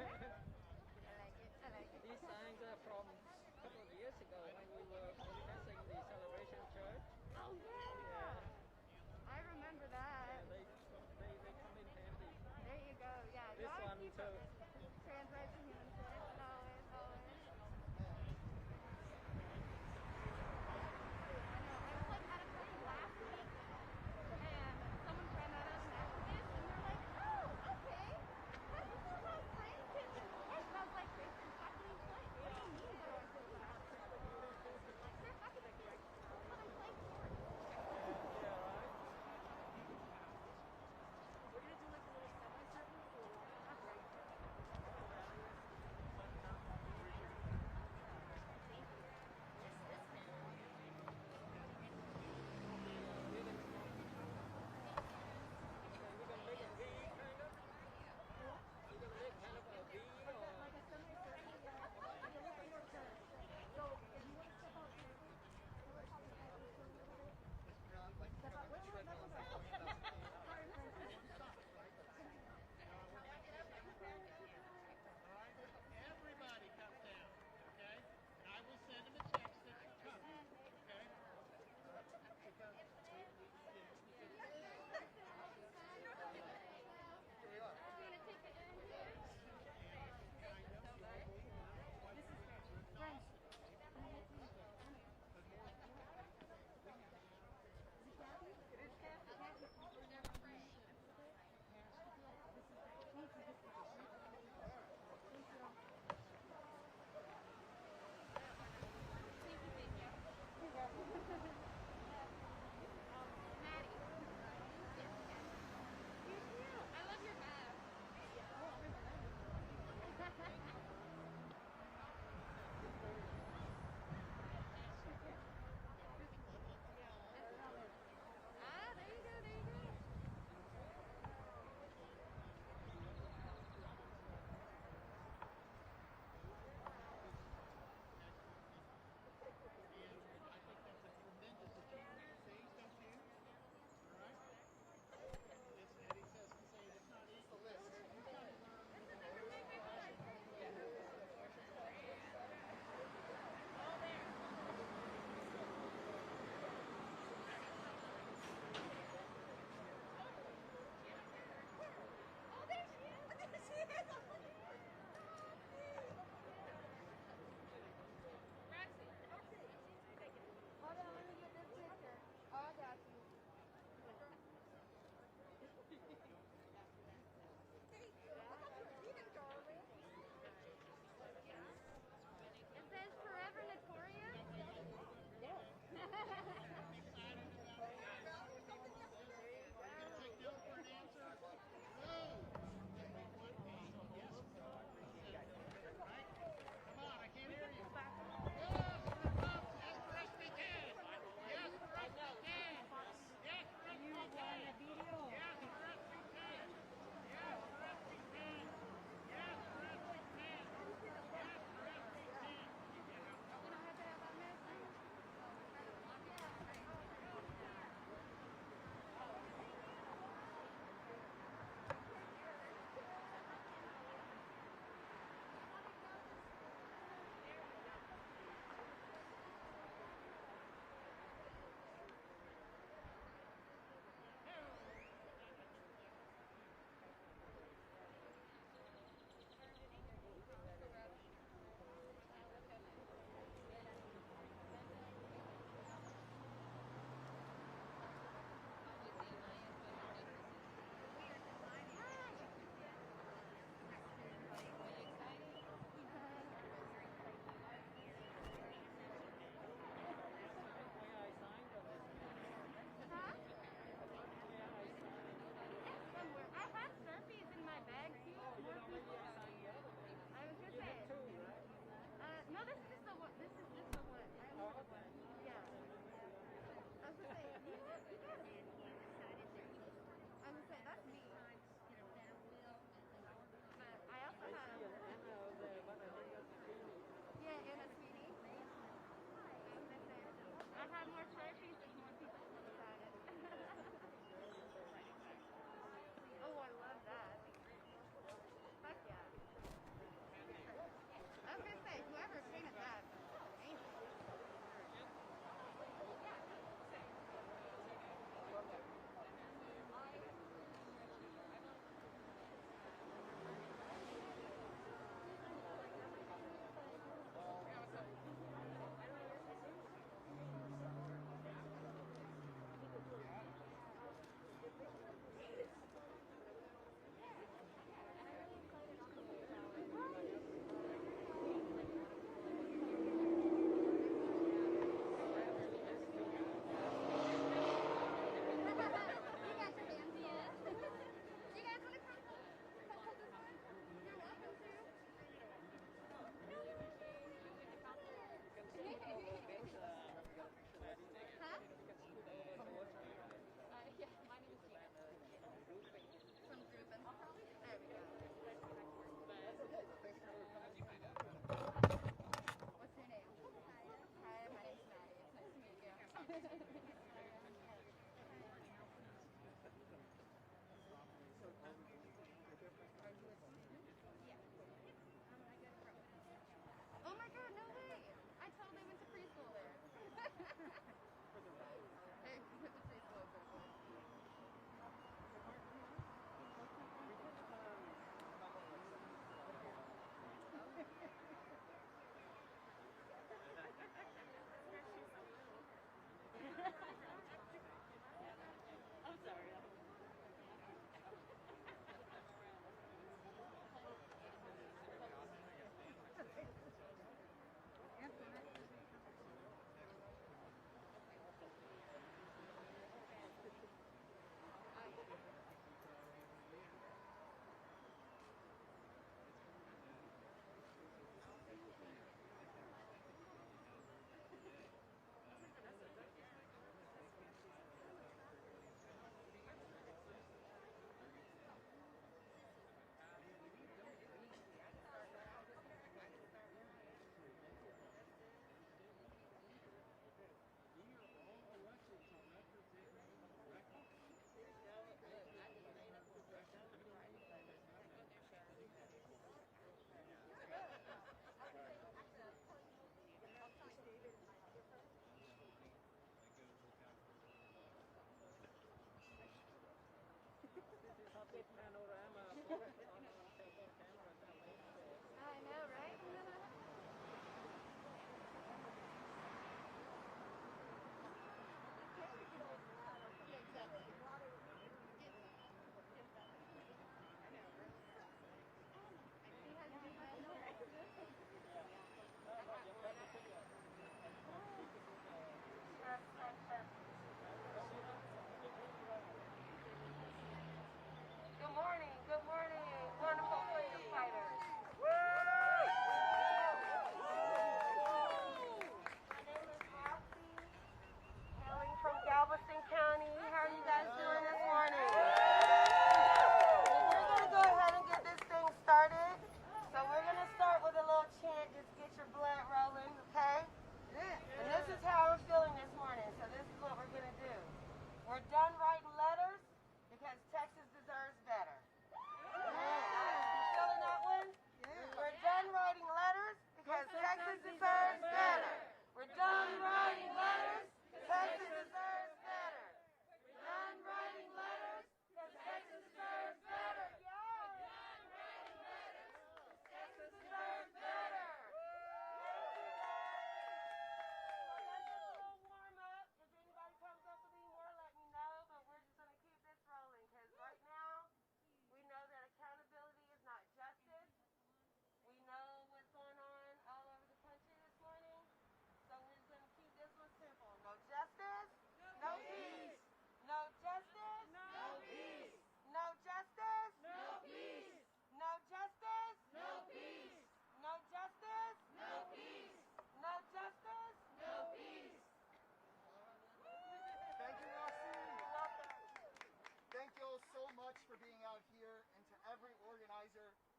like it. I like it. These signs are from a couple of years ago when we were organizing the celebration church. Oh yeah. I remember Yeah, that. they come in handy. There you go. Yeah. You This always one keep too. trans rights and human rights. Always, always. I know. I was like at a party last week, and someone ran out of an activist, and they're like, "Oh, okay. Have you know about science kids and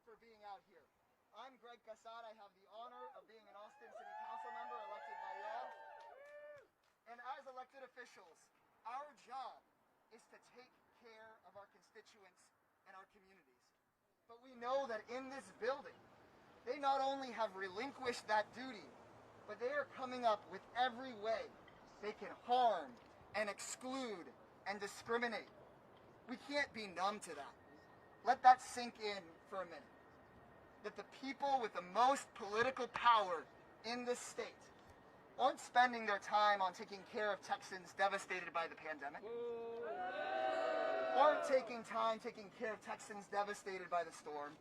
for being out here. I'm Greg Cassad. I have the honor of being an Austin City Council member elected by y'all. And as elected officials, our job is to take care of our constituents and our communities. But we know that in this building, they not only have relinquished that duty, but they are coming up with every way they can harm and exclude and discriminate. We can't be numb to that. Let that sink in for a minute. That the people with the most political power in this state aren't spending their time on taking care of Texans devastated by the pandemic, aren't taking care of Texans devastated by the storm.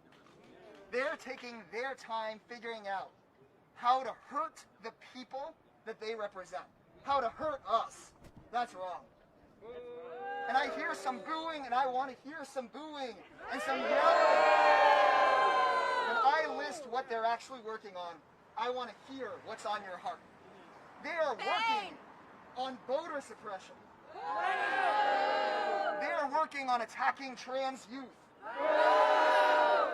They're taking their time figuring out how to hurt the people that they represent, how to hurt us. That's wrong. And I hear some booing, and I want to hear some booing and some yelling. When I list what they're actually working on, I want to hear what's on your heart. They are working on voter suppression. They are working on attacking trans youth.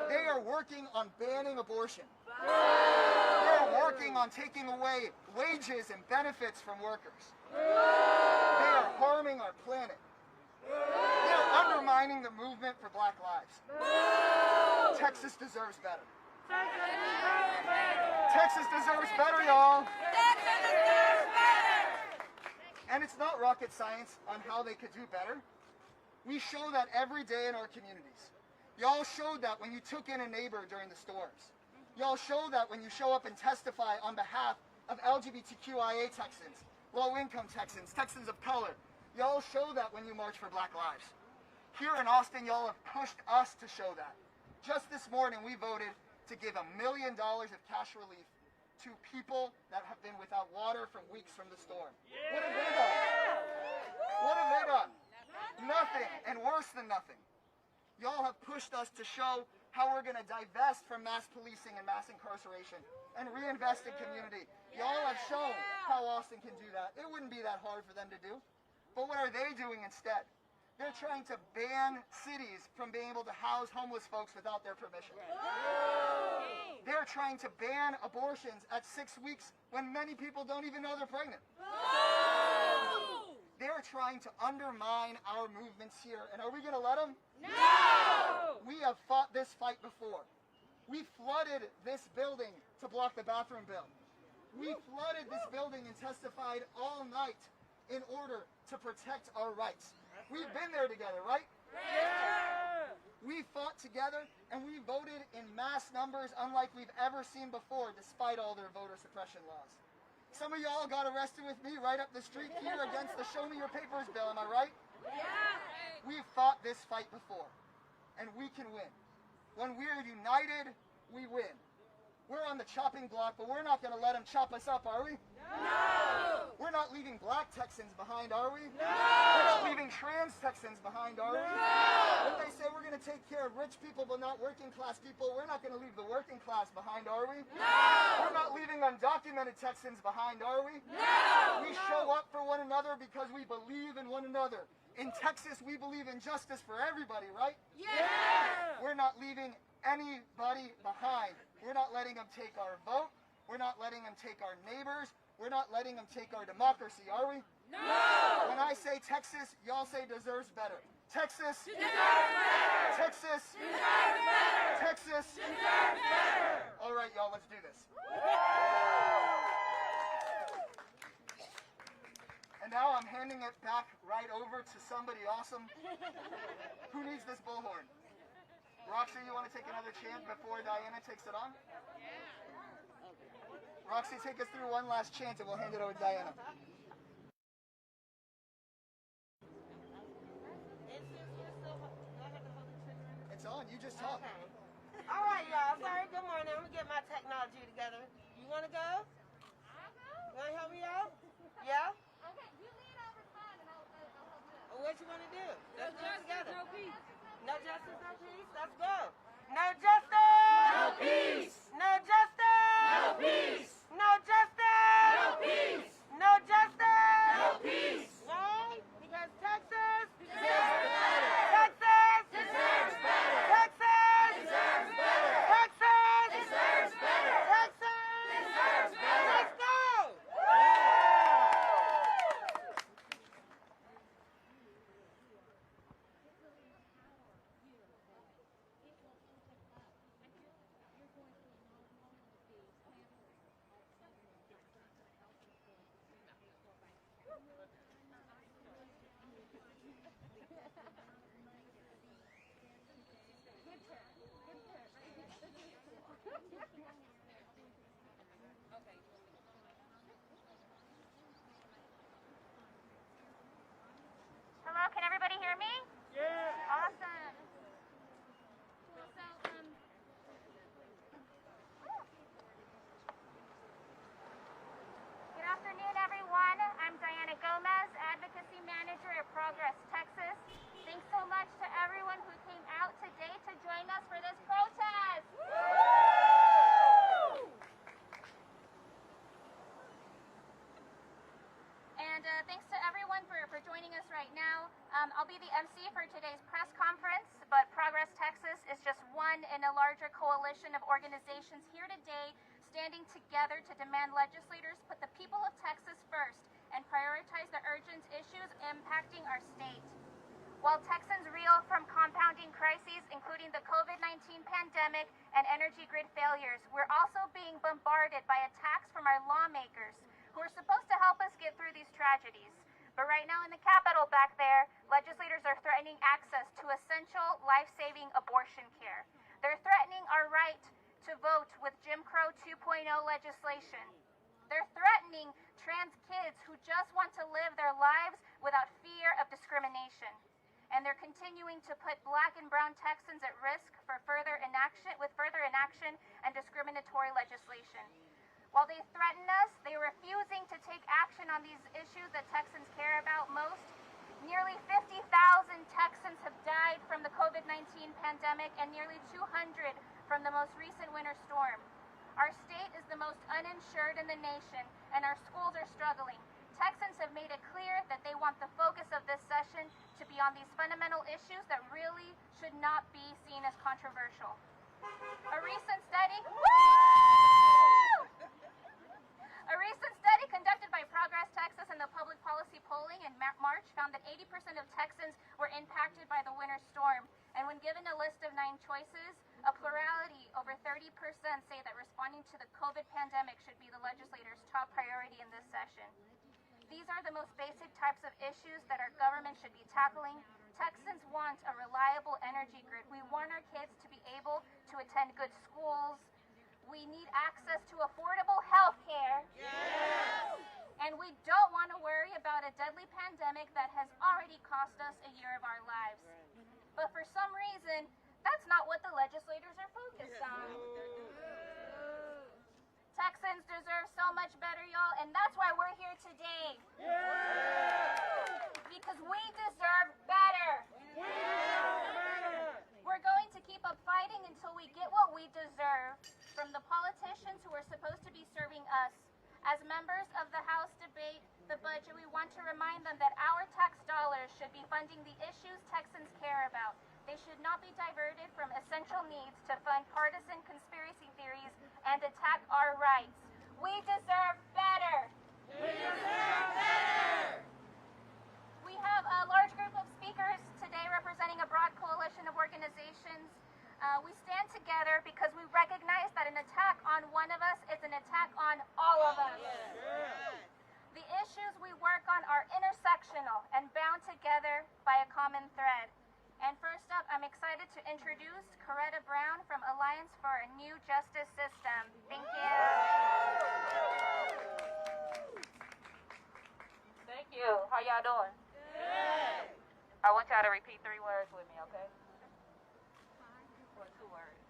They are working on banning abortion. They are working on taking away wages and benefits from workers. They are harming our planet. They are undermining the movement for Black lives. Texas deserves better. Texas deserves better, y'all. And it's not rocket science on how they could do better. We show that every day in our communities. Y'all showed that when you took in a neighbor during the storms. Y'all show that when you show up and testify on behalf of LGBTQIA Texans, low-income Texans, Texans of color. Y'all show that when you march for Black lives. Here in Austin, y'all have pushed us to show that. Just this morning, we voted to give $1 million of cash relief to people that have been without water for weeks from the storm. What have they done? What have they done? Nothing, and worse than nothing. Y'all have pushed us to show how we're going to divest from mass policing and mass incarceration and reinvest in community. Y'all have shown how Austin can do that. It wouldn't be that hard for them to do. But what are they doing instead? They're trying to ban cities from being able to house homeless folks without their permission. They're trying to ban abortions at 6 weeks when many people don't even know they're pregnant. They're trying to undermine our movements here. And are we going to let them? No! We have fought this fight before. We flooded this building to block the bathroom bill. We flooded this building and testified all night in order to protect our rights. We've been there together, right? Yeah! We fought together and we voted in mass numbers unlike we've ever seen before, despite all their voter suppression laws. Some of y'all got arrested with me right up the street here against the Show Me Your Papers bill, am I right? Yeah! We've fought this fight before, and we can win. When we're united, we win. We're on the chopping block, but we're not going to let them chop us up, are we? No! We're not leaving Black Texans behind, are we? No! We're not leaving trans Texans behind, are we? No! When they say we're going to take care of rich people but not working class people, we're not going to leave the working class behind, are we? No! We're not leaving undocumented Texans behind, are we? No! We show up for one another because we believe in one another. In Texas, we believe in justice for everybody, right? Yeah! We're not leaving anybody behind. We're not letting them take our vote. We're not letting them take our neighbors. We're not letting them take our democracy, are we? No! When I say Texas, y'all say deserves better. Texas deserves better! Texas deserves better! Texas deserves better! All right, y'all, let's do this. And now I'm handing it back right over to somebody awesome. Who needs this bullhorn? Roxy, you want to take another chant before Diana takes it on? Yeah. Roxy, take us through one last chant and we'll hand it over to Diana. It's on. You just talk. Okay. All right, y'all. Sorry, good morning. I'm going to get my technology together. You want to go? I'll go. You want to help me out? Yeah? Okay, you lead over time and I'll help you. Well, what you want to do? Let's do it together. No peace. No justice, no peace? Let's go. No justice! No peace! No justice! No peace! No justice! No peace! No justice! No peace! Why? Because Texas Deserves better! Texas Deserves better! Texas Deserves better! be the MC for today's press conference, but Progress Texas is just one in a larger coalition of organizations here today standing together to demand legislators put the people of Texas first and prioritize the urgent issues impacting our state. While Texans reel from compounding crises, including the COVID-19 pandemic and energy grid failures, we're also being bombarded by attacks from our lawmakers who are supposed to help us get through these tragedies. But right now in the Capitol back there, legislators are threatening access to essential life-saving abortion care. They're threatening our right to vote with Jim Crow 2.0 legislation. They're threatening trans kids who just want to live their lives without fear of discrimination. And they're continuing to put Black and brown Texans at risk for further inaction and discriminatory legislation. While they threaten us, they're refusing to take action on these issues that Texans care about most. Nearly 50,000 Texans have died from the COVID-19 pandemic and nearly 200 from the most recent winter storm. Our state is the most uninsured in the nation, and our schools are struggling. Texans have made it clear that they want the focus of this session to be on these fundamental issues that really should not be seen as controversial. A recent study conducted by Progress Texas and the Public Policy Polling in March found that 80% of Texans were impacted by the winter storm. And when given a list of 9 choices, a plurality, over 30%, say that responding to the COVID pandemic should be the legislators' top priority in this session. These are the most basic types of issues that our government should be tackling. Texans want a reliable energy grid. We want our kids to be able to attend good schools. We need access to affordable health care. Yes! And we don't want to worry about a deadly pandemic that has already cost us a year of our lives. But for some reason, that's not what the legislators are focused on. Texans deserve so much better, y'all, and that's why we're here today. Because we deserve better. We're going to keep up fighting until we get what we deserve from the politicians who are supposed to be serving us. As members of the House debate the budget, we want to remind them that our tax dollars should be funding the issues Texans care about. They should not be diverted from essential needs to fund partisan conspiracy theories and attack our rights. We deserve better. We deserve better. We have a large group of speakers today representing a broad coalition of organizations. We stand together because we recognize that an attack on one of us is an attack on all of us. The issues we work on are intersectional and bound together by a common thread. And first up, I'm excited to introduce Coretta Brown from Alliance for a New Justice System. Thank you. Thank you. How y'all doing? Good. I want y'all to repeat 3 words with me, okay? Or 2 words.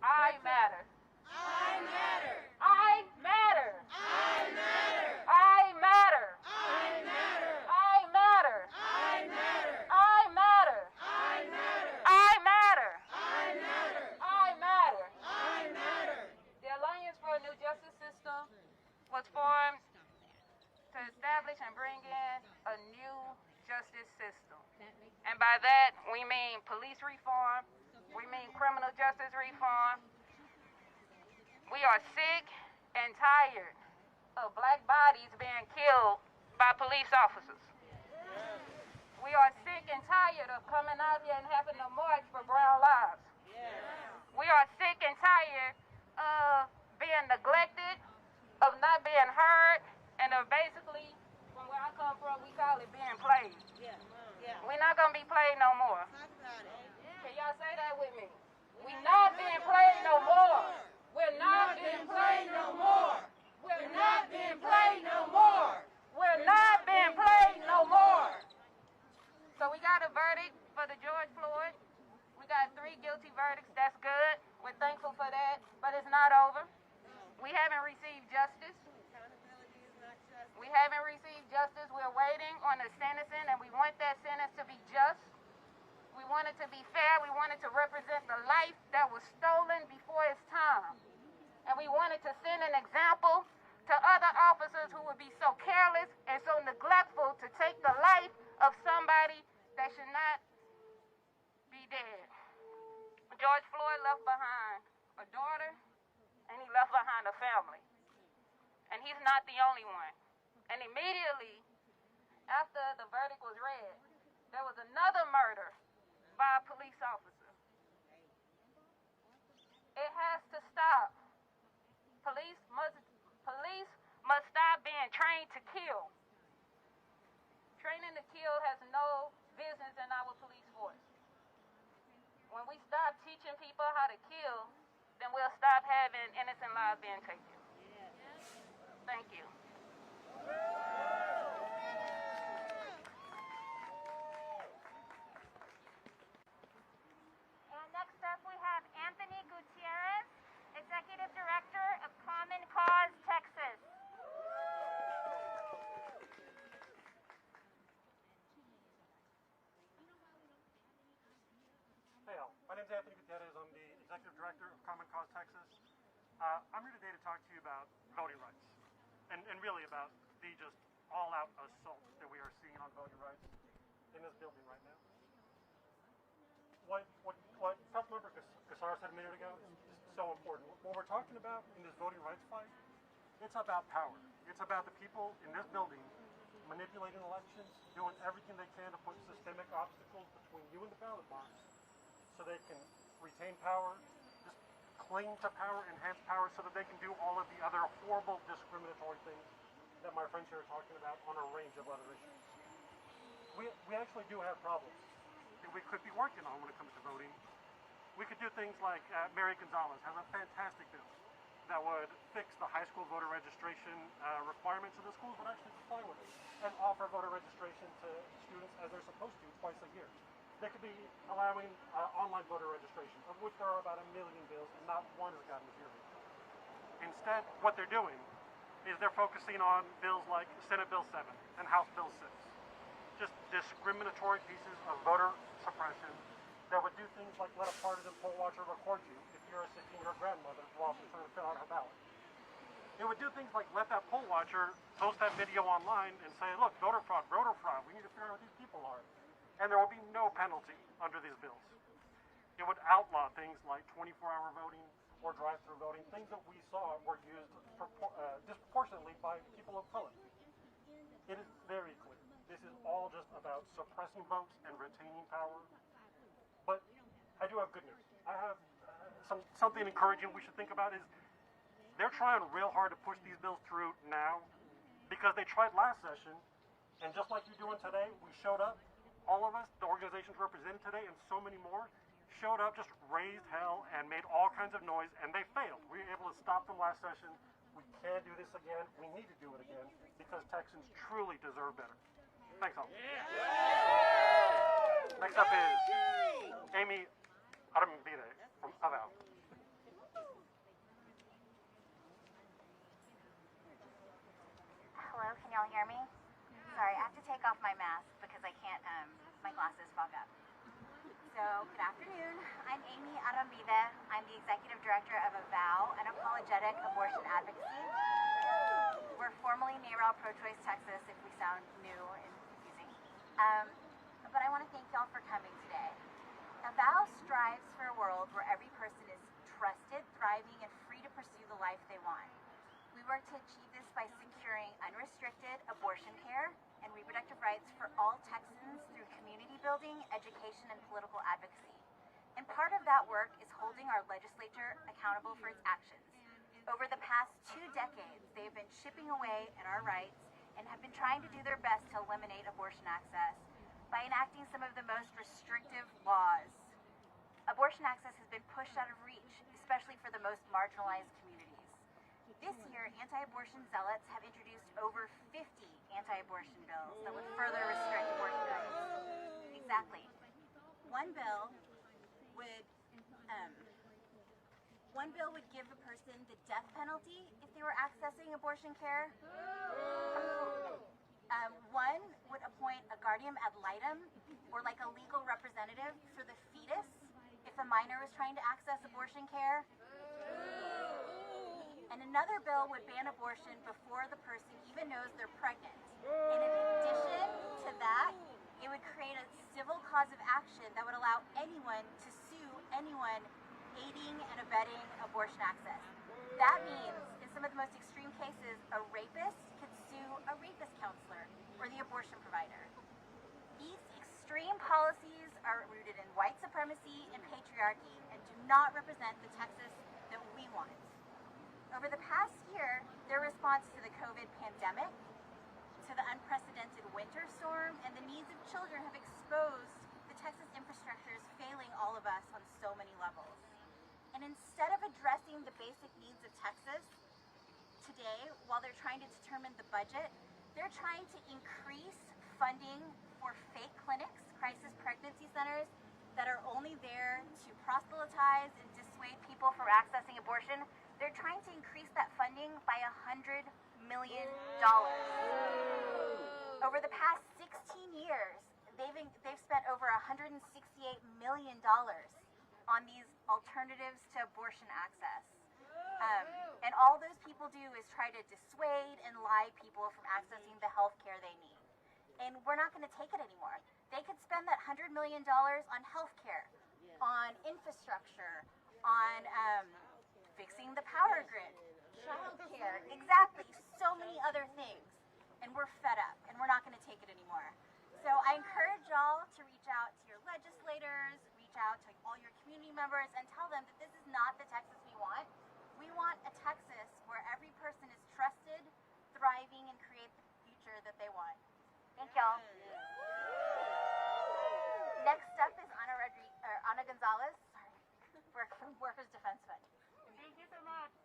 I matter. I matter. I matter. I matter. I matter. I matter. I matter. I matter. I matter. I matter. I matter. I matter. I matter. I matter. The Alliance for a New Justice System was formed to establish and bring in a new justice system. And by that, we mean police reform, we mean criminal justice reform. We are sick and tired of Black bodies being killed by police officers. We are sick and tired of coming out here and having to march for brown lives. We are sick and tired of being neglected, of not being heard, and of basically, from where I come from, we call it being played. We're not going to be played no more. Can y'all say that with me? We're not being played no more. We're not being played no more. We're not being played no more. We're not being played no more. So we got a verdict for the George Floyd. We got 3 guilty verdicts. That's good. We're thankful for that. But it's not over. We haven't received justice. We haven't received justice. We're waiting on the sentencing, and we want that sentence to be just. We want it to be fair. We want it to represent the life that was stolen before its time. And we wanted to send an example to other officers who would be so careless and so neglectful to take the life of somebody George Floyd left behind a daughter, and he left behind a family. And he's not the only one. And immediately after the verdict was read, there was another murder by a police officer. It has to stop. Police must stop being trained to kill. Training to kill has no business in our police force. When we stop teaching people how to kill, then we'll stop having innocent lives being taken. Thank you. And next up we have Anthony Gutierrez, Executive Director of Common Cause Texas. Hey all, my name is Anthony Gutierrez. I'm the Executive Director of Common Cause Texas. I'm here today to talk to you about voting rights and really about the just all-out assault that we are seeing on voting rights in this building right now. What Councilmember Cassar said a minute ago is so important. What we're talking about in this voting rights fight, it's about power. It's about the people in this building manipulating elections, doing everything they can to put systemic obstacles between you and the ballot box so they can retain power, just cling to power, enhance power, so that they can do all of the other horrible discriminatory things that my friends here are talking about on a range of other issues. We actually do have problems that we could be working on when it comes to voting. We could do things like Mary Gonzalez has a fantastic bill that would fix the high school voter registration requirements, so the schools would actually comply with it and offer voter registration to students as they're supposed to twice a year. They could be allowing online voter registration, of which there are about 1 million bills, and not one has gotten here. Instead, what they're doing is they're focusing on bills like Senate Bill 7 and House Bill 6. Just discriminatory pieces of voter suppression that would do things like let a partisan poll watcher record you if you're a 16-year-old grandmother while she's trying to fill out her ballot. It would do things like let that poll watcher post that video online and say, look, voter fraud, we need to figure out who these people are. And there will be no penalty under these bills. It would outlaw things like 24-hour voting or drive-through voting, things that we saw were used disproportionately by people of color. It is very clear. This is all just about suppressing votes and retaining power. But I do have good news. I have something encouraging we should think about is they're trying real hard to push these bills through now because they tried last session, and just like you're doing today, we showed up. All of us, the organizations represented today, and so many more, showed up, just raised hell, and made all kinds of noise, and they failed. We were able to stop them last session. We can't do this again. We need to do it again because Texans truly deserve better. Thanks all. Next up is Amy Arambide from Aval. Hello, can y'all hear me? Sorry, I have to take off my mask because I can't, my glasses fog up. So, good afternoon. I'm Amy Arambide. I'm the Executive Director of AVOW, an apologetic abortion advocacy. We're formerly NARAL Pro-Choice Texas, if we sound new and confusing. But I want to thank y'all for coming today. AVOW strives for a world where every person is trusted, thriving, and free to pursue the life they want. We work to achieve this by securing unrestricted abortion care and reproductive rights for all Texans through community building, education, and political advocacy. And part of that work is holding our legislature accountable for its actions. Over the past 2 decades, they've been chipping away at our rights and have been trying to do their best to eliminate abortion access by enacting some of the most restrictive laws. Abortion access has been pushed out of reach, especially for the most marginalized communities. This year, anti-abortion zealots have introduced over 50 anti-abortion bills that would further restrict abortion rights. Exactly. One bill would give a person the death penalty if they were accessing abortion care. One would appoint a guardian ad litem, or like a legal representative for the fetus if a minor was trying to access abortion care. And another bill would ban abortion before the person even knows they're pregnant. And in addition to that, it would create a civil cause of action that would allow anyone to sue anyone aiding and abetting abortion access. That means, in some of the most extreme cases, a rapist could sue a rapist counselor or the abortion provider. These extreme policies are rooted in white supremacy and patriarchy and do not represent the Texas that we want. Over the past year, their response to the COVID pandemic, to the unprecedented winter storm, and the needs of children have exposed the Texas infrastructure is failing all of us on so many levels. And instead of addressing the basic needs of Texas, today, while they're trying to determine the budget, they're trying to increase funding for fake clinics, crisis pregnancy centers, that are only there to proselytize and dissuade people from accessing abortion. They're trying to increase that funding by $100 million. Over the past 16 years, they've spent over $168 million on these alternatives to abortion access. And all those people do is try to dissuade and lie people from accessing the health care they need. And we're not going to take it anymore. They could spend that $100 million on health care, on infrastructure, on fixing the power grid, child care, exactly, so many other things. And we're fed up, and we're not going to take it anymore. So I encourage y'all to reach out to your legislators, reach out to all your community members, and tell them that this is not the Texas we want. We want a Texas where every person is trusted, thriving, and create the future that they want. Thank y'all. Next up is Ana Gonzalez from Workers Defense Fund. Thank you so much.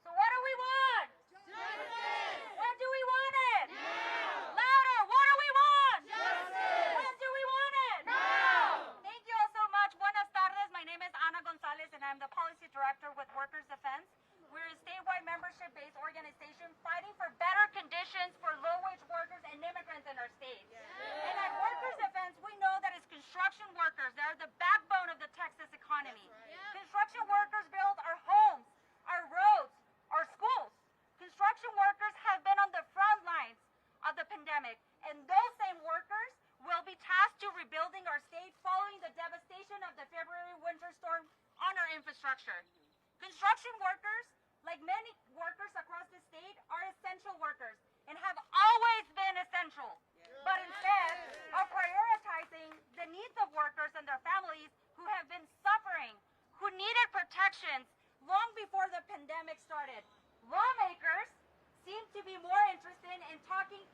So what do we want? Justice! When do we want it? Now! Louder! What do we want? Justice! When do we want it? Now! Thank you all so much. Buenas tardes. My name is Ana Gonzalez, and I'm the Policy Director with Workers Defense. We're a statewide membership-based organization fighting for better conditions for low-wage workers and immigrants in our state. And at Workers Defense, we know that it's construction workers that are the backbone of the Texas economy. Construction workers build our homes, our roads, our schools. Construction workers have been on the front lines of the pandemic, and those same workers will be tasked to rebuilding our state following the devastation of the February winter storm on our infrastructure. Construction workers, like many workers across the state, are essential workers and have always been essential. But instead of prioritizing the needs of workers and their families who have been suffering, who needed protections long before the pandemic started, lawmakers seem to be more interested in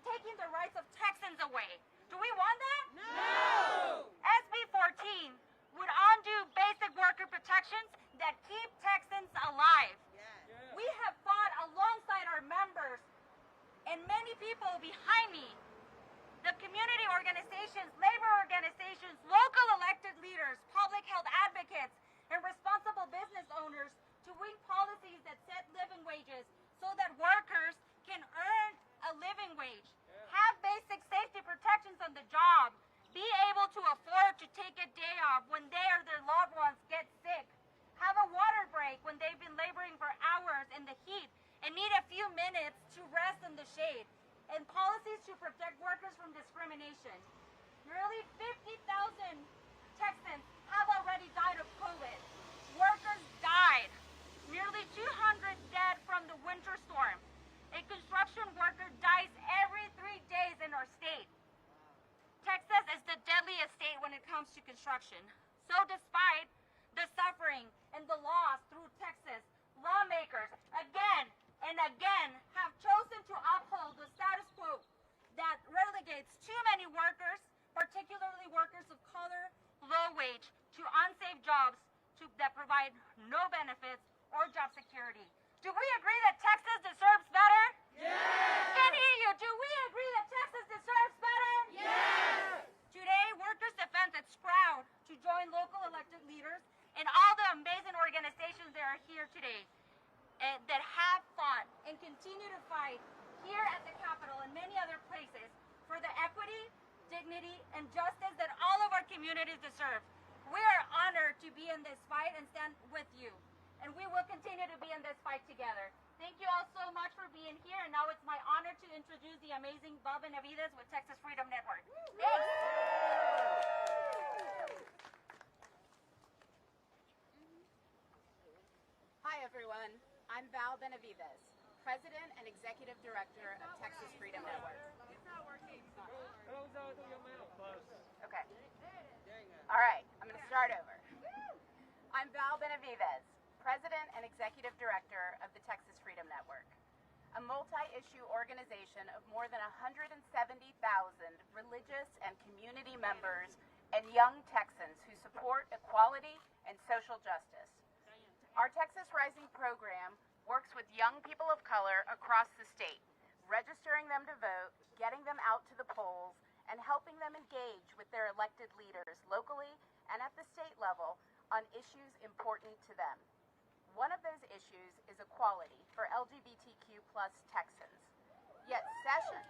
taking the rights of Texans away. Do we want that? No! SB 14 would undo basic worker protections that keep Texans alive. We have fought alongside our members and many people behind me, the community organizations, labor organizations, local elected leaders, public health advocates, and responsible business owners to win policies that set living wages so that workers can earn a living wage, have basic safety protections on the job, be able to afford to take a day off when they or their loved ones get sick, have a water break when they've been laboring for hours in the heat and need a few minutes to rest in the shade, and policies to protect workers from discrimination. Nearly 50,000 Texans have already died of COVID. Workers died. Nearly 200 dead from the winter storm. A construction worker dies every 3 days in our state. Texas is the deadliest state when it comes to construction. So despite the suffering and the loss through Texas, lawmakers again and again have chosen to uphold the status quo that relegates too many workers, particularly workers of color, low wage, to unsafe jobs that provide no benefits or job security. Do we agree that Texas deserves better? Yes! Can't hear you. Do we agree that Texas deserves better? Yes! Today, Workers Defense is proud to join local elected leaders and all the amazing organizations that are here today that have fought and continue to fight here at the Capitol and many other places for the equity, dignity, and justice that all of our communities deserve. We are honored to be in this fight and stand with you. And we will continue to be in this fight together. Thank you all so much for being here. And now it's my honor to introduce the amazing Bob Benavides with Texas Freedom Network. Thanks. everyone. I'm Val Benavides, President and Executive Director of Texas Freedom Network. Closer to your mouth. Close. Okay. All right, I'm going to start over. I'm Val Benavides, President and Executive Director of the Texas Freedom Network, a multi-issue organization of more than 170,000 religious and community members and young Texans who support equality and social justice. Our Texas Rising program works with young people of color across the state, registering them to vote, getting them out to the polls, and helping them engage with their elected leaders locally and at the state level on issues important to them. One of those issues is equality for LGBTQ+ Texans. Yet session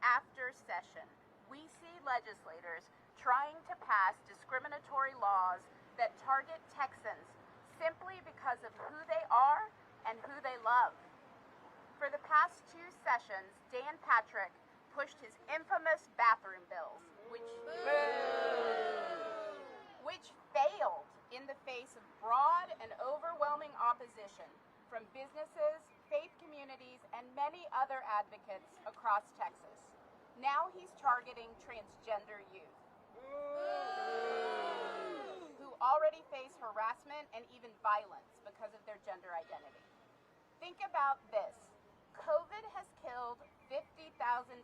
after session, we see legislators trying to pass discriminatory laws that target Texans simply because of who they are and who they love. For the past 2 sessions, Dan Patrick pushed his infamous bathroom bills, which failed in the face of broad and overwhelming opposition from businesses, faith communities, and many other advocates across Texas. Now he's targeting transgender youth, who already face harassment and even violence because of their gender identity. Think about this. COVID has killed 50,000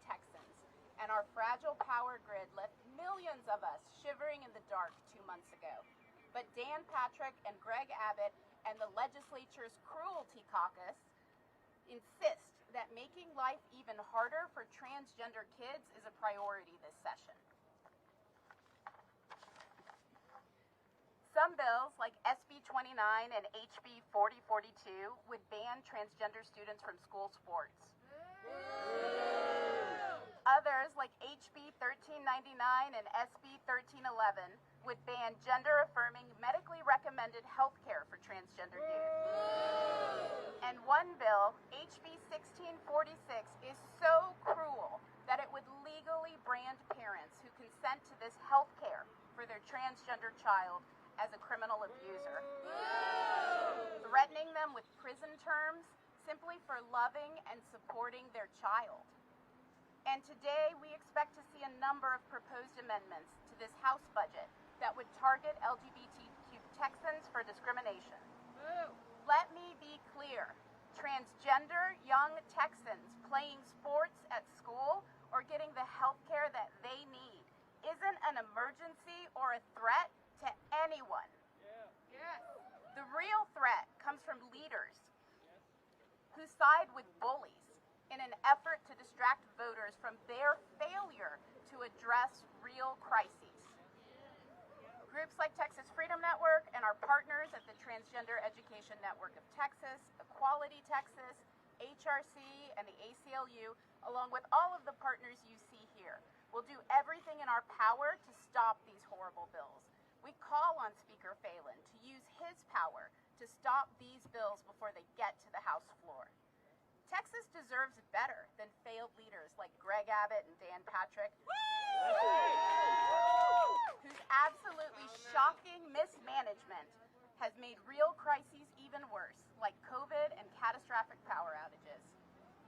Texans, and our fragile power grid left millions of us shivering in the dark 2 months ago. But Dan Patrick and Greg Abbott and the legislature's Cruelty Caucus insist that making life even harder for transgender kids is a priority this session. Some bills, like SB 29 and HB 4042, would ban transgender students from school sports. Others, like HB 1399 and SB 1311, would ban gender-affirming, medically recommended health care for transgender youth. And one bill, HB 1646, is so cruel that it would legally brand parents who consent to this health care for their transgender child as a criminal abuser, threatening them with prison terms simply for loving and supporting their child. And today, we expect to see a number of proposed amendments to this House budget that would target LGBTQ Texans for discrimination. Let me be clear. Transgender young Texans playing sports at school or getting the health care that they need isn't an emergency or a threat to anyone. The real threat comes from leaders who side with bullies in an effort to distract voters from their failure to address real crises. Groups like Texas Freedom Network and our partners at the Transgender Education Network of Texas, Equality Texas, HRC, and the ACLU, along with all of the partners you see here, will do everything in our power to stop these horrible bills. We call on Speaker Phelan to use his power to stop these bills before they get to the House floor. Texas deserves better than failed leaders like Greg Abbott and Dan Patrick, whose absolutely shocking mismanagement has made real crises even worse, like COVID and catastrophic power outages.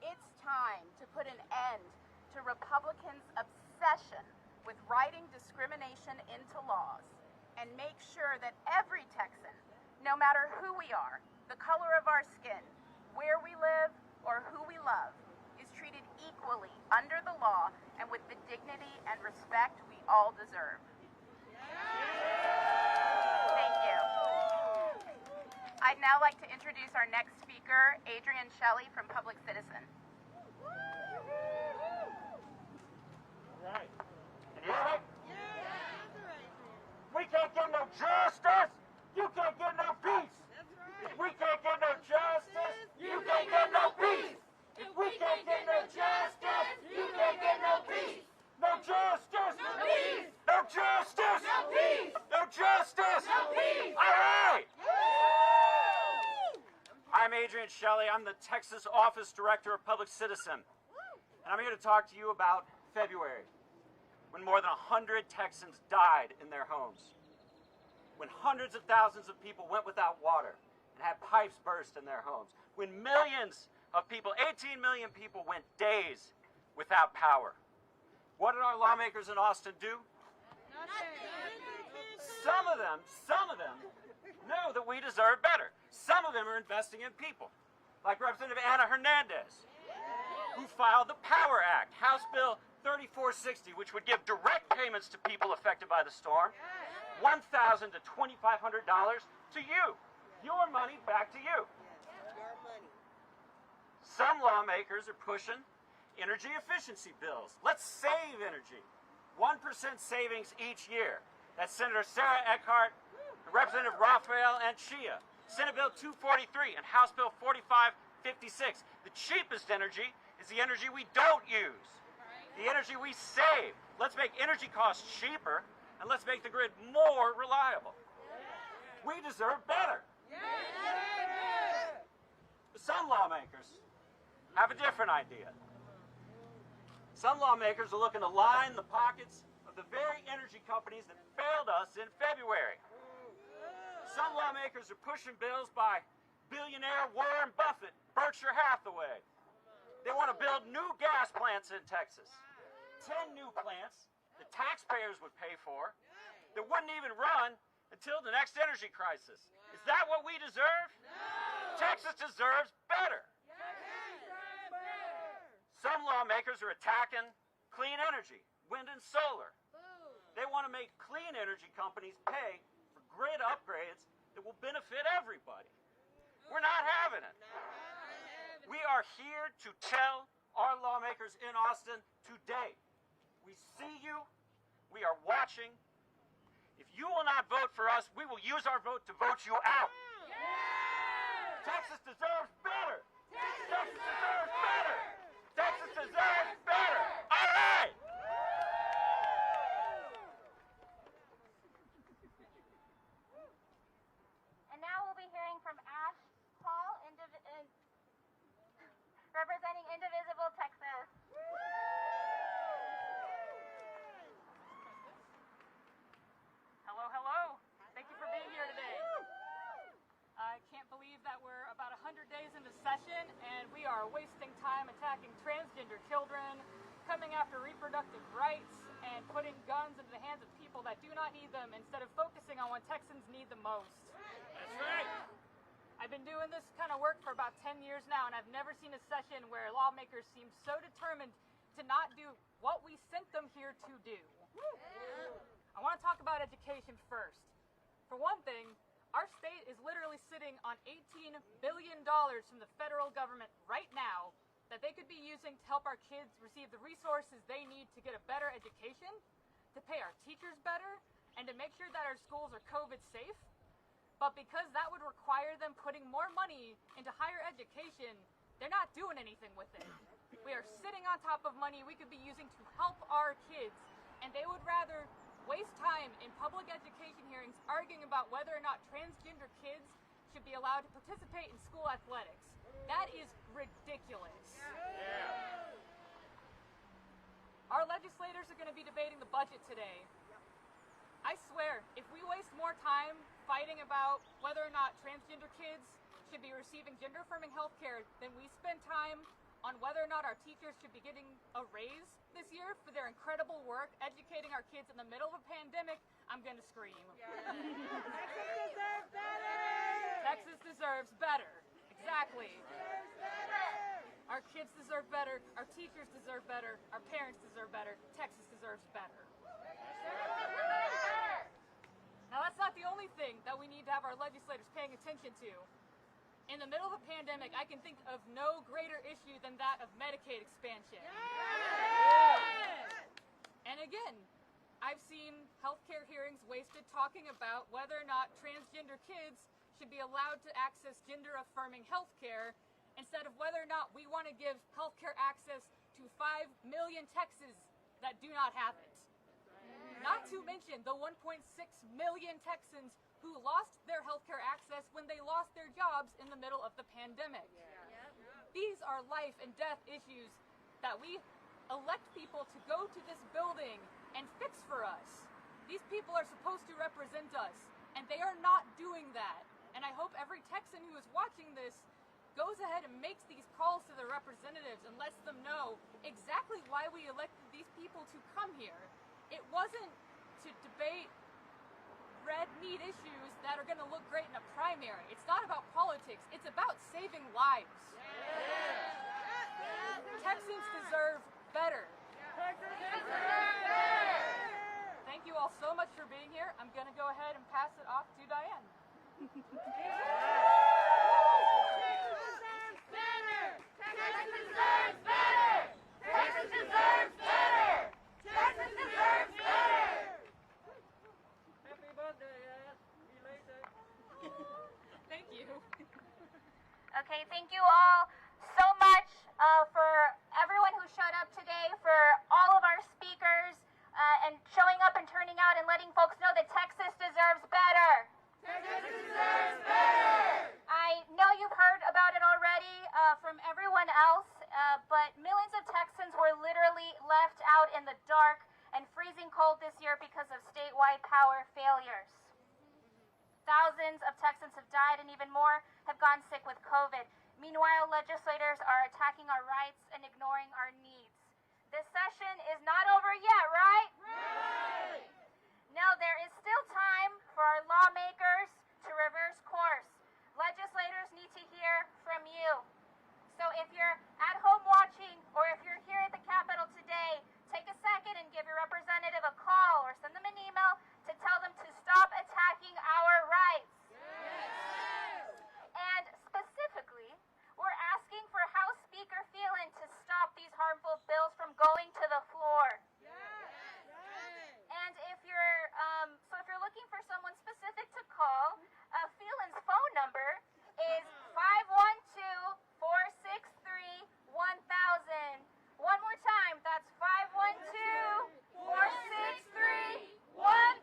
It's time to put an end to Republicans' obsession with writing discrimination into laws and make sure that every Texan, no matter who we are, the color of our skin, where we live, or who we love, is treated equally under the law and with the dignity and respect we all deserve. Thank you. I'd now like to introduce our next speaker, Adrian Shelley from Public Citizen. All right. Can you hear me? We can't get no justice, you can't get no peace. If we can't get no justice, you can't get no peace. If we can't get no justice, you can't get no peace. No justice, no peace. No justice, no peace. No justice, no peace. All right. I'm Adrian Shelley. I'm the Texas Office Director of Public Citizen. And I'm here to talk to you about February, when more than 100 Texans died in their homes. when hundreds of thousands of people went without water and had pipes burst in their homes, when millions of people, 18 million people, went days without power. What did our lawmakers in Austin do? Some of them know that we deserve better. Some of them are investing in people, like Representative Ana Hernandez, who filed the Power Act, House Bill 3460, which would give direct payments to people affected by the storm, $1,000 to $2,500 to you. Your money back to you. Some lawmakers are pushing energy efficiency bills. Let's save energy. 1% savings each year. That's Senator Sarah Eckhart, Representative Raphael Anchia, Senate Bill 243 and House Bill 4556. The cheapest energy is the energy we don't use, the energy we save. Let's make energy costs cheaper, and let's make the grid more reliable. We deserve better. Some lawmakers have a different idea. Some lawmakers are looking to line the pockets of the very energy companies that failed us in February. Some lawmakers are pushing bills by billionaire Warren Buffett, Berkshire Hathaway. They want to build new gas plants in Texas. 10 new plants that taxpayers would pay for that wouldn't even run until the next energy crisis. Is that what we deserve? No! Texas deserves better. Some lawmakers are attacking clean energy, wind and solar. They want to make clean energy companies pay for grid upgrades that will benefit everybody. We're not having it. We are here to tell our lawmakers in Austin today, we see you, we are watching. If you will not vote for us, we will use our vote to vote you out. Texas deserves better. Texas deserves better. Texas deserves better. All right. And now we'll be hearing from Ash Paul, representing Indivisible, Texas. Hello, hello. Thank you for being here today. I can't believe that we're about 100 days into session and we are wasting time attacking transgender children, coming after reproductive rights, and putting guns into the hands of people that do not need them instead of focusing on what Texans need the most. That's right. I've been doing this kind of work for about 10 years now, and I've never seen a session where lawmakers seem so determined to not do what we sent them here to do. I want to talk about education first. For one thing, our state is literally sitting on $18 billion from the federal government right now that they could be using to help our kids receive the resources they need to get a better education, to pay our teachers better, and to make sure that our schools are COVID safe. But because that would require them putting more money into higher education, they're not doing anything with it. We are sitting on top of money we could be using to help our kids, and they would rather waste time in public education hearings arguing about whether or not transgender kids should be allowed to participate in school athletics. That is ridiculous. Our legislators are going to be debating the budget today. I swear, if we waste more time fighting about whether or not transgender kids should be receiving gender-affirming health care than we spend time on whether or not our teachers should be getting a raise this year for their incredible work educating our kids in the middle of a pandemic, I'm going to scream. Texas deserves better! Texas deserves better. Exactly. Our kids deserve better. Our teachers deserve better. Our parents deserve better. Texas deserves better. Now, that's not the only thing that we need to have our legislators paying attention to. In the middle of a pandemic, I can think of no greater issue than that of Medicaid expansion. And again, I've seen healthcare hearings wasted talking about whether or not transgender kids should be allowed to access gender-affirming healthcare instead of whether or not we want to give healthcare access to 5 million Texans that do not have it. Not to mention the 1.6 million Texans who lost their healthcare access when they lost their jobs in the middle of the pandemic. These are life and death issues that we elect people to go to this building and fix for us. These people are supposed to represent us. And they are not doing that. And I hope every Texan who is watching this goes ahead and makes these calls to their representatives and lets them know exactly why we elected these people to come here. It wasn't to debate red meat issues that are going to look great in a primary. It's not about politics. It's about saving lives. Texans deserve better. Thank you all so much for being here. I'm going to go ahead and pass it off to Diane. Thank you. Okay, thank you all so much for everyone who showed up today, for all of our speakers, and showing up and turning out and letting folks know that Texas deserves better. Texas deserves better! I know you've heard about it already from everyone else, but millions of Texans were literally left out in the dark and freezing cold this year because of statewide power failures. Thousands of Texans have died and even more have gone sick with COVID. Meanwhile, legislators are attacking our rights and ignoring our needs. This session is not over yet, right? Right! No, there is still time for our lawmakers to reverse course. Legislators need to hear from you. So if you're at home watching or if you're here at the Capitol today, take a second and give your representative a call or send them an email to tell them to stop attacking our rights. Yes! And specifically, we're asking for House Speaker Phelan to stop these harmful bills from going to the floor. And if you're looking for someone specific to call, Phelan's phone number is 512-463-1000. One more time, that's 512-463-1000.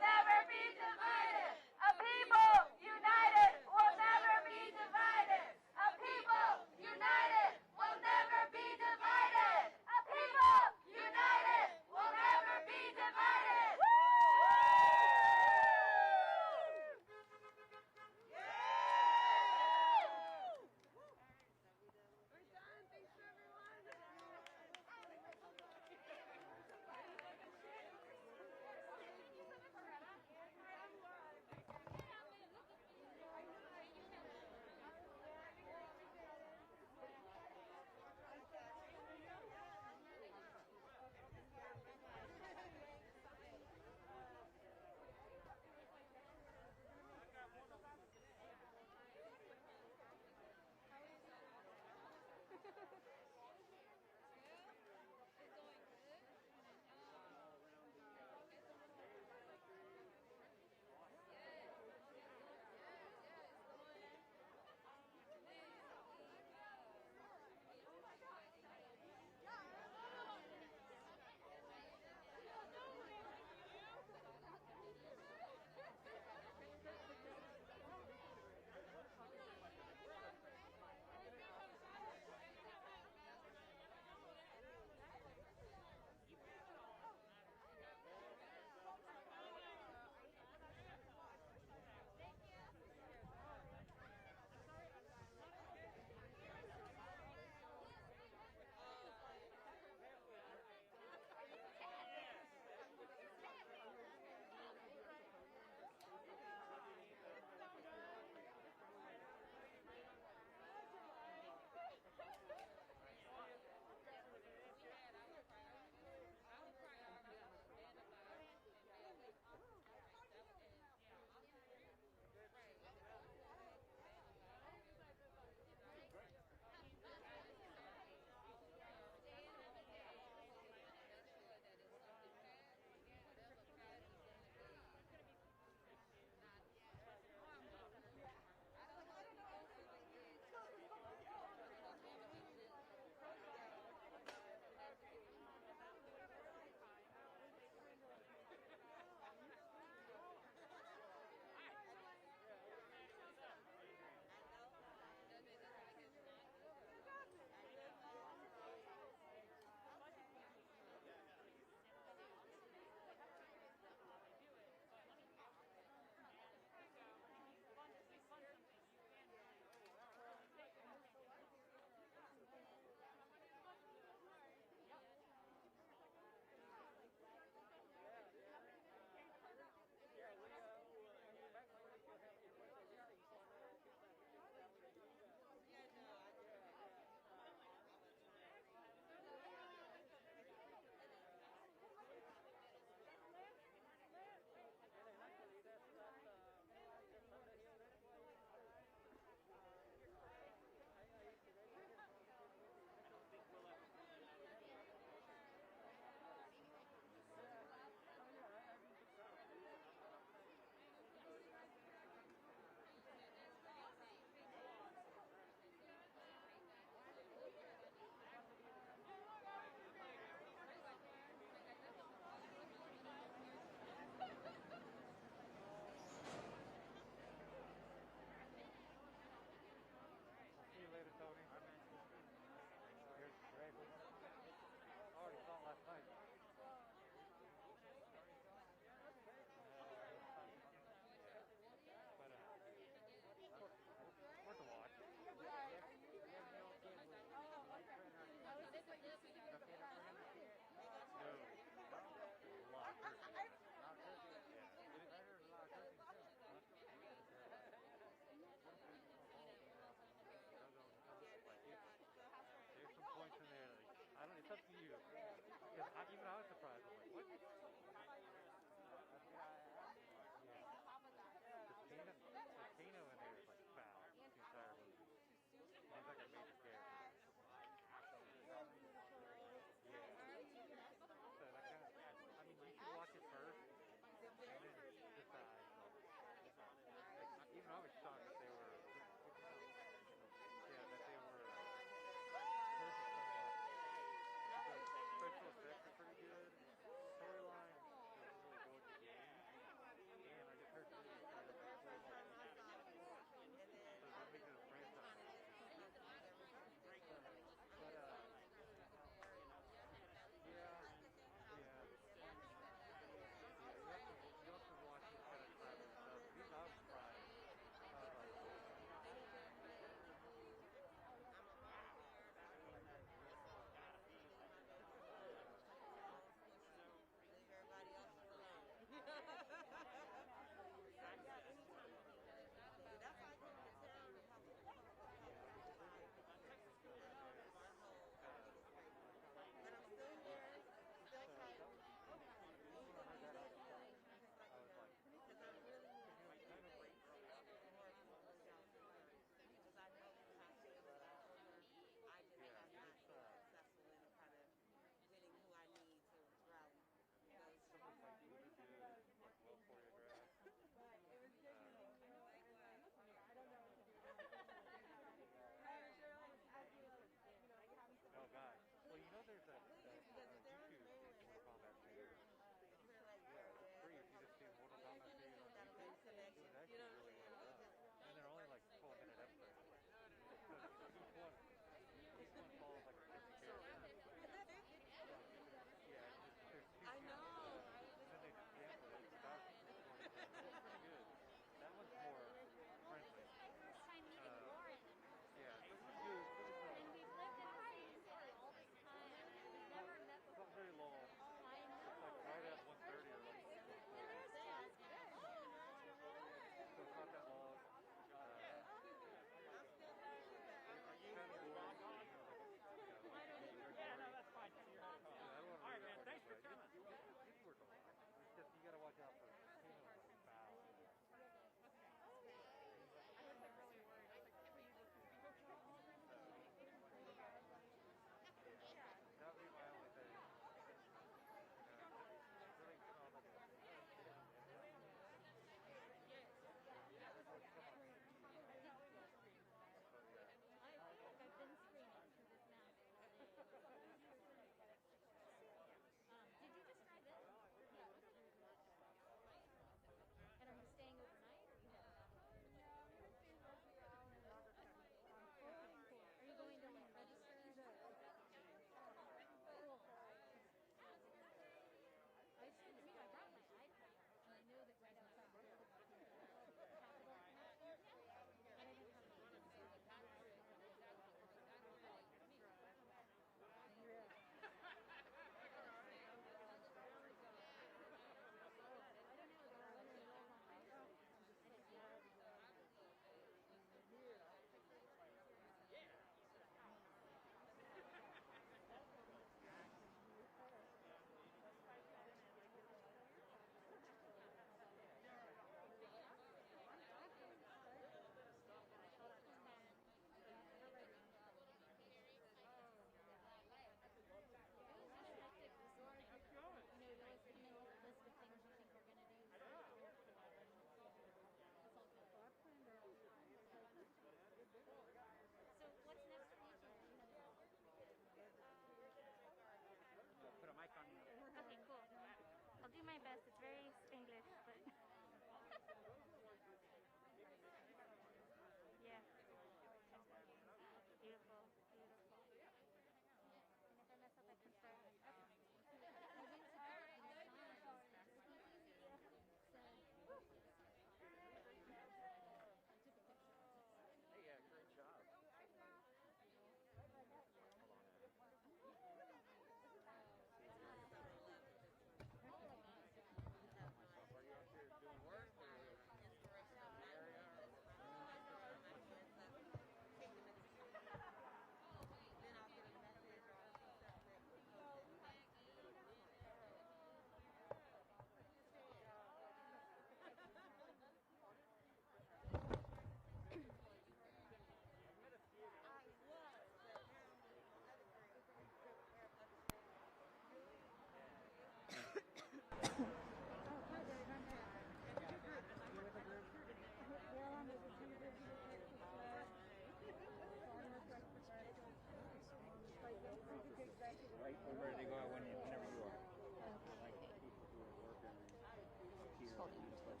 holding on to it.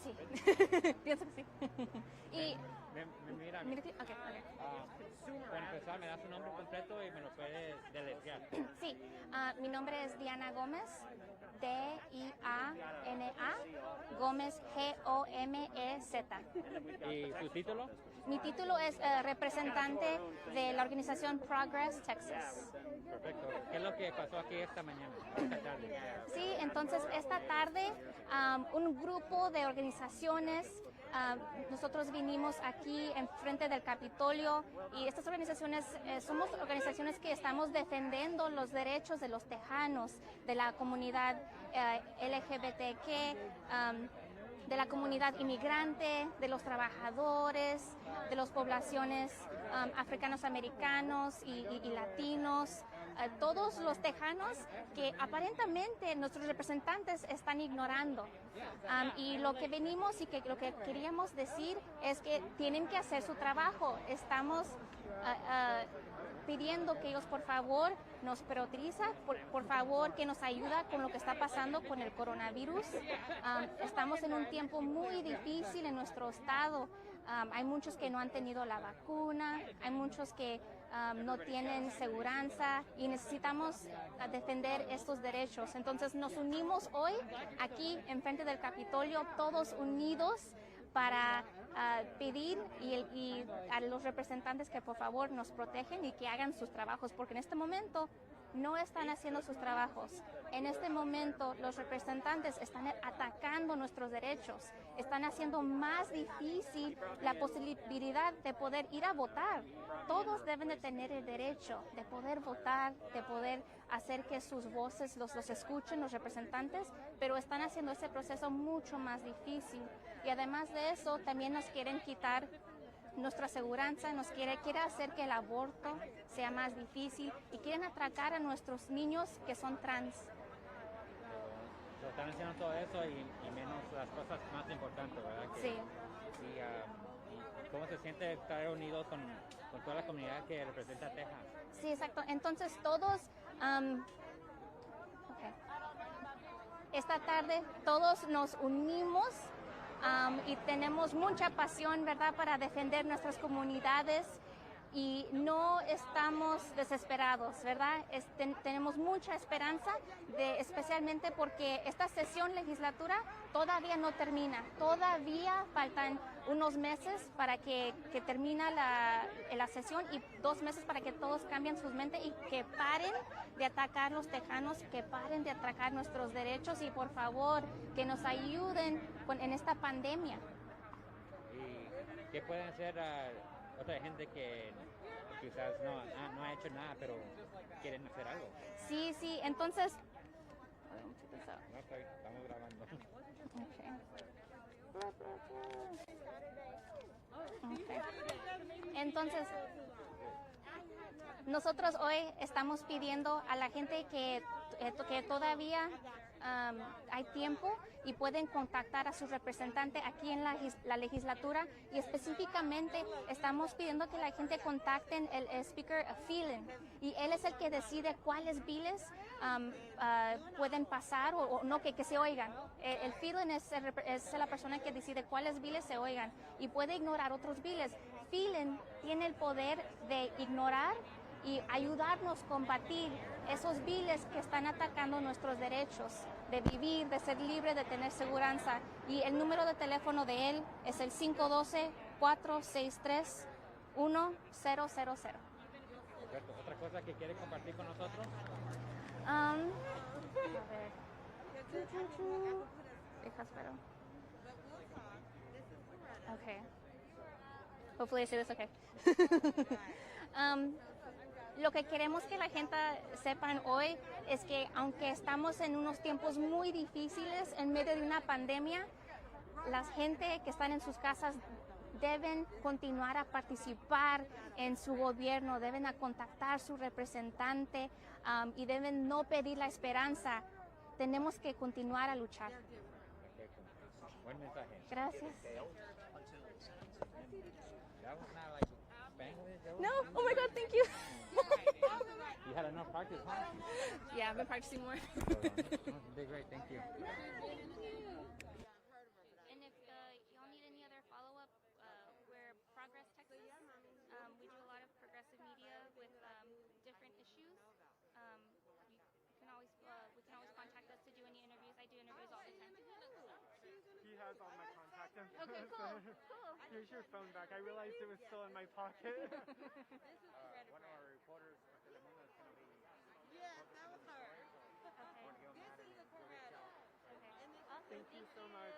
Sí, pienso que sí. Y Mira, okay. para empezar, me das su nombre completo y me lo puedes deletrear. Sí, mi nombre es Diana Gómez, D-I-A-N-A, Gómez, G-O-M-E-Z. ¿Y su título? Mi título es representante de la organización Progress Texas. Perfecto. ¿Qué es lo que pasó aquí esta mañana, esta tarde? Sí, entonces esta tarde un grupo de organizaciones, nosotros vinimos aquí enfrente del Capitolio y estas organizaciones, somos organizaciones que estamos defendiendo los derechos de los tejanos, de la comunidad LGBTQ, de la comunidad inmigrante, de los trabajadores, de las poblaciones africanos americanos y latinos, todos los tejanos que aparentemente nuestros representantes están ignorando. Y lo que venimos y lo que queríamos decir es que tienen que hacer su trabajo. Estamos pidiendo que ellos por favor nos priorizan, por favor que nos ayuda con lo que está pasando con el coronavirus. Estamos en un tiempo muy difícil en nuestro estado. Hay muchos que no han tenido la vacuna, hay muchos que no tienen seguridad y necesitamos defender estos derechos. Entonces nos unimos hoy aquí enfrente del Capitolio, todos unidos para pedir y a los representantes que por favor nos protegen y que hagan sus trabajos, porque en este momento no están haciendo sus trabajos. En este momento los representantes están atacando nuestros derechos, están haciendo más difícil la posibilidad de poder ir a votar. Todos deben de tener el derecho de poder votar, de poder hacer que sus voces los escuchen los representantes, pero están haciendo ese proceso mucho más difícil. Y además de eso, también nos quieren quitar nuestra seguridad, nos quiere hacer que el aborto sea más difícil y quieren atracar a nuestros niños que son trans. Están haciendo todo eso y menos las cosas más importantes, ¿verdad? Sí. ¿Y cómo se siente estar unidos con toda la comunidad que representa Texas? Sí, exacto. Entonces todos, esta tarde todos nos unimos y tenemos mucha pasión, ¿verdad?, para defender nuestras comunidades y no estamos desesperados, ¿verdad? Tenemos mucha esperanza, especialmente porque esta sesión legislatura todavía no termina. Todavía faltan unos meses para que termine la sesión y 2 meses para que todos cambien sus mentes y que paren de atacar los tejanos, que paren de atacar nuestros derechos y por favor que nos ayuden en esta pandemia. ¿Y qué pueden hacer otra gente que quizás no ha hecho nada, pero quieren hacer algo? Sí, entonces... No estoy, estamos grabando. Okay. Entonces, nosotros hoy estamos pidiendo a la gente que todavía hay tiempo y pueden contactar a su representante aquí en la legislatura y específicamente estamos pidiendo que la gente contacten el speaker Phelan y él es el que decide cuáles biles pueden pasar o no que se oigan. El Phelan es la persona que decide cuáles biles se oigan y puede ignorar otros biles. Phelan tiene el poder de ignorar y ayudarnos a combatir esos biles que están atacando nuestros derechos de vivir, de ser libre, de tener seguridad. Y el número de teléfono de él es el 512-463-1000. ¿Otra cosa que quiere compartir con nosotros? A ver. Deja, espero. Okay. Hopefully I say this okay. Lo que queremos que la gente sepan hoy es que aunque estamos en unos tiempos muy difíciles en medio de una pandemia, la gente que están en sus casas deben continuar a participar en su gobierno, deben a contactar a su representante y deben no pedir la esperanza. Tenemos que continuar a luchar. Perfecto. Buen mensaje. Gracias. That was not like Spanglish. No, oh my God, thank you. You had enough practice, huh? Yeah, I've been practicing more. Big great, thank you. And if y'all need any other follow-up, we're Progress Texas. We do a lot of progressive media with different issues. You can always we can always contact us to do any interviews. I do interviews all the time. He has all my contact info. Okay, cool, cool. Here's your phone back. I realized it was still in my pocket. One of our reporters for Telemundo is going to be. Yes, that was her. Okay. This is the correct. Okay. And this Awesome. Thank you so much.